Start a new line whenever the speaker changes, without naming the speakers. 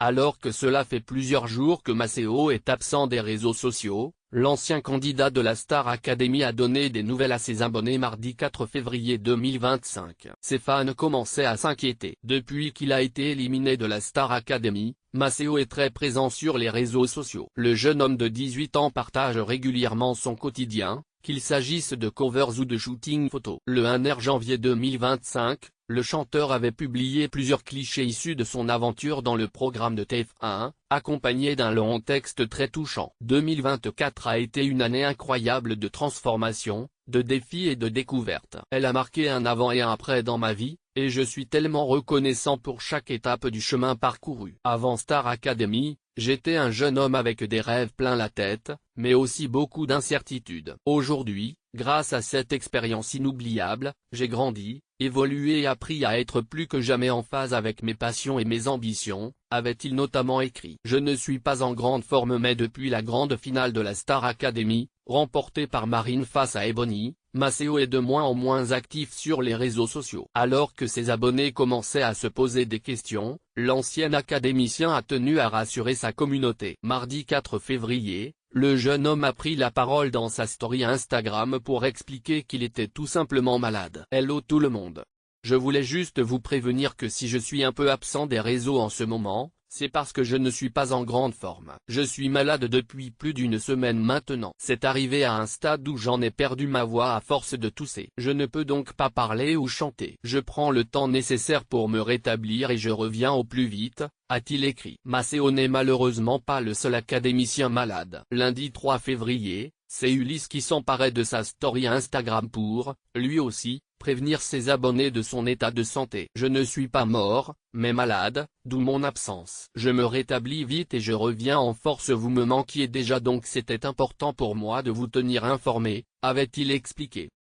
Alors que cela fait plusieurs jours que Maceo est absent des réseaux sociaux, l'ancien candidat de la Star Academy a donné des nouvelles à ses abonnés mardi 4 février 2025. Ses fans commençaient à s'inquiéter. Depuis qu'il a été éliminé de la Star Academy, Maceo est très présent sur les réseaux sociaux. Le jeune homme de 18 ans partage régulièrement son quotidien, qu'il s'agisse de covers ou de shooting photo. Le 1er janvier 2025, le chanteur avait publié plusieurs clichés issus de son aventure dans le programme de TF1, accompagnés d'un long texte très touchant. 2024 a été une année incroyable de transformation, de défis et de découvertes. Elle a marqué un avant et un après dans ma vie, et je suis tellement reconnaissant pour chaque étape du chemin parcouru. Avant Star Academy, j'étais un jeune homme avec des rêves plein la tête, mais aussi beaucoup d'incertitudes. Aujourd'hui, grâce à cette expérience inoubliable, j'ai grandi, évolué et appris à être plus que jamais en phase avec mes passions et mes ambitions, avait-il notamment écrit. Je ne suis pas en grande forme mais depuis la grande finale de la Star Academy, remportée par Marine face à Ebony, Maceo est de moins en moins actif sur les réseaux sociaux. Alors que ses abonnés commençaient à se poser des questions, l'ancien académicien a tenu à rassurer sa communauté. Mardi 4 février, le jeune homme a pris la parole dans sa story Instagram pour expliquer qu'il était tout simplement malade. Hello tout le monde. Je voulais juste vous prévenir que si je suis un peu absent des réseaux en ce moment, c'est parce que je ne suis pas en grande forme. Je suis malade depuis plus d'une semaine maintenant. C'est arrivé à un stade où j'en ai perdu ma voix à force de tousser. Je ne peux donc pas parler ou chanter. Je prends le temps nécessaire pour me rétablir et je reviens au plus vite, a-t-il écrit. Maceo n'est malheureusement pas le seul académicien malade. Lundi 3 février, c'est Ulysse qui s'emparait de sa story Instagram pour, lui aussi, prévenir ses abonnés de son état de santé. Je ne suis pas mort, mais malade, d'où mon absence. Je me rétablis vite et je reviens en force. Vous me manquiez déjà donc c'était important pour moi de vous tenir informé, avait-il expliqué.